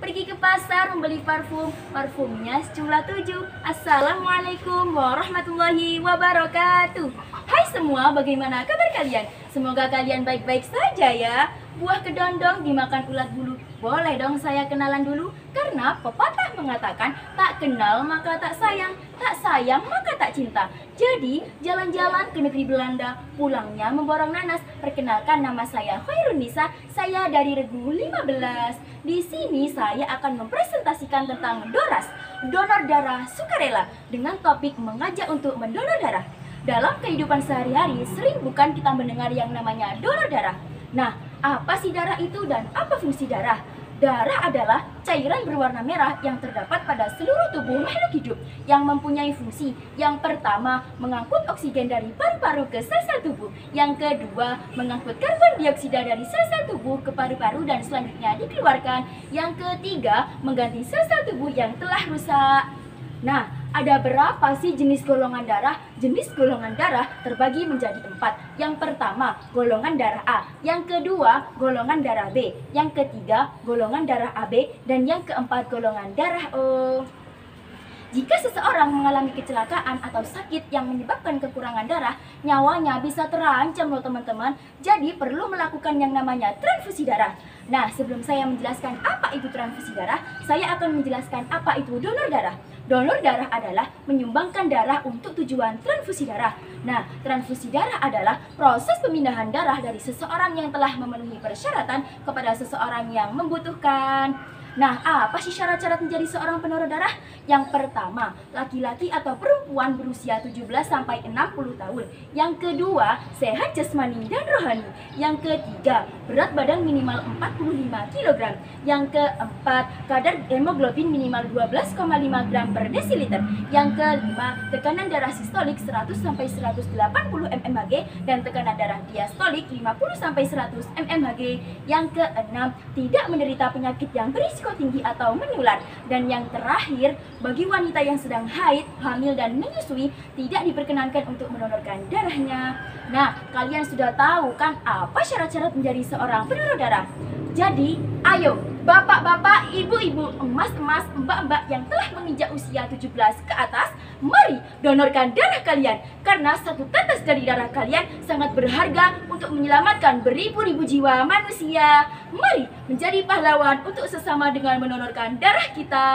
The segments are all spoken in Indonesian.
pergi ke pasar membeli parfum. Parfumnya sejumlah 7. Assalamualaikum warahmatullahi wabarakatuh. Hai semua, bagaimana kabar kalian? Semoga kalian baik-baik saja ya. Buah kedondong dimakan ulat bulu. Boleh dong saya kenalan dulu? Karena pepatah mengatakan tak kenal maka tak sayang maka tak cinta. Jadi jalan-jalan ke negeri Belanda, pulangnya memborong nanas. Perkenalkan, nama saya Khairunisa, saya dari Regu 15. Di sini saya akan mempresentasikan tentang DORAS, donor darah sukarela, dengan topik mengajak untuk mendonor darah. Dalam kehidupan sehari-hari sering bukan kita mendengar yang namanya donor darah. Nah, apa sih darah itu dan apa fungsi darah? Darah adalah cairan berwarna merah yang terdapat pada seluruh tubuh makhluk hidup yang mempunyai fungsi. Yang pertama, mengangkut oksigen dari paru-paru ke sel-sel tubuh. Yang kedua, mengangkut karbon dioksida dari sel-sel tubuh ke paru-paru dan selanjutnya dikeluarkan. Yang ketiga, mengganti sel-sel tubuh yang telah rusak. Nah, ada berapa sih jenis golongan darah? Jenis golongan darah terbagi menjadi 4. Yang pertama, golongan darah A. Yang kedua, golongan darah B. Yang ketiga, golongan darah AB. Dan yang keempat, golongan darah O. Jika seseorang mengalami kecelakaan atau sakit yang menyebabkan kekurangan darah, nyawanya bisa terancam loh teman-teman. Jadi perlu melakukan yang namanya transfusi darah. Nah, sebelum saya menjelaskan apa itu transfusi darah, saya akan menjelaskan apa itu donor darah. Donor darah adalah menyumbangkan darah untuk tujuan transfusi darah. Nah, transfusi darah adalah proses pemindahan darah dari seseorang yang telah memenuhi persyaratan kepada seseorang yang membutuhkan. Nah, apa sih syarat-syarat menjadi seorang pendonor darah? Yang pertama, laki-laki atau perempuan berusia 17-60 tahun. Yang kedua, sehat jasmani dan rohani. Yang ketiga, berat badan minimal 45 kg. Yang keempat, kadar hemoglobin minimal 12,5 gram per desiliter. Yang kelima, tekanan darah sistolik 100-180 mmHg dan tekanan darah diastolik 50-100 mmHg. Yang keenam, tidak menderita penyakit yang berisiko tinggi atau menular. Dan yang terakhir, bagi wanita yang sedang haid, hamil dan menyusui tidak diperkenankan untuk mendonorkan darahnya. Nah, kalian sudah tahu kan apa syarat-syarat menjadi seorang pendonor darah? Jadi, ayo bapak-bapak, ibu-ibu, emas-emas, mbak-mbak yang telah menginjak usia 17 ke atas, mari donorkan darah kalian. Karena satu tetes dari darah kalian sangat berharga untuk menyelamatkan beribu-ribu jiwa manusia. Mari menjadi pahlawan untuk sesama dengan mendonorkan darah kita.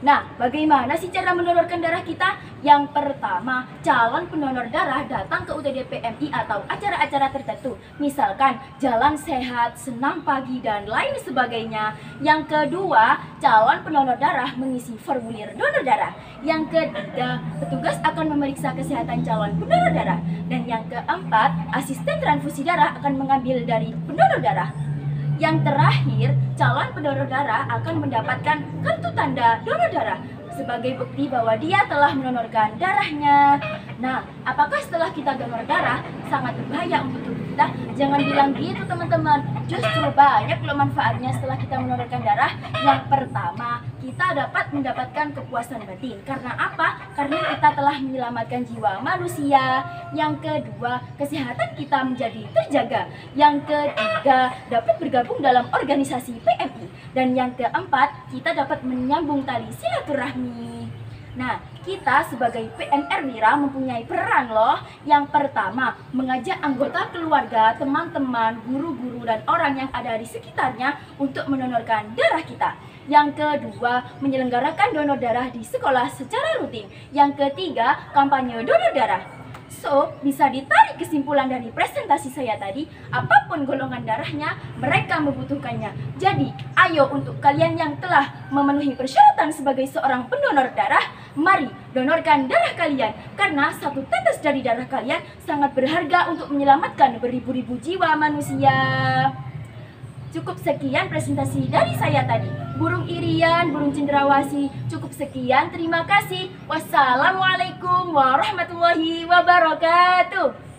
Nah, bagaimana sih cara mendonorkan darah kita? Yang pertama, calon pendonor darah datang ke UTD PMI atau acara-acara tertentu. Misalkan jalan sehat, senam pagi, dan lain sebagainya. Yang kedua, calon pendonor darah mengisi formulir donor darah. Yang ketiga, petugas akan memeriksa kesehatan calon pendonor darah. Dan yang keempat, asisten transfusi darah akan mengambil dari pendonor darah. Yang terakhir, calon pendonor darah akan mendapatkan kartu tanda donor darah sebagai bukti bahwa dia telah mendonorkan darahnya. Nah, apakah setelah kita donor darah sangat berbahaya untuk tubuh kita? Jangan bilang gitu teman-teman. Justru banyak loh manfaatnya setelah kita mendonorkan darah. Yang pertama, kita dapat mendapatkan kepuasan batin. Karena apa? Karena kita telah menyelamatkan jiwa manusia. Yang kedua, kesehatan kita menjadi terjaga. Yang ketiga, dapat bergabung dalam organisasi PMI. Dan yang keempat, kita dapat menyambung tali silaturahmi. Nah, kita sebagai PNR Wira mempunyai peran loh. Yang pertama, mengajak anggota keluarga, teman-teman, guru-guru, dan orang yang ada di sekitarnya untuk mendonorkan darah kita. Yang kedua, menyelenggarakan donor darah di sekolah secara rutin. Yang ketiga, kampanye donor darah. So, bisa ditarik kesimpulan dari presentasi saya tadi, apapun golongan darahnya, mereka membutuhkannya. Jadi, ayo untuk kalian yang telah memenuhi persyaratan sebagai seorang pendonor darah, mari donorkan darah kalian. Karena satu tetes dari darah kalian sangat berharga untuk menyelamatkan beribu-ribu jiwa manusia. Cukup sekian presentasi dari saya tadi. Burung irian, burung cendrawasih. Cukup sekian, terima kasih. Wassalamualaikum warahmatullahi wabarakatuh.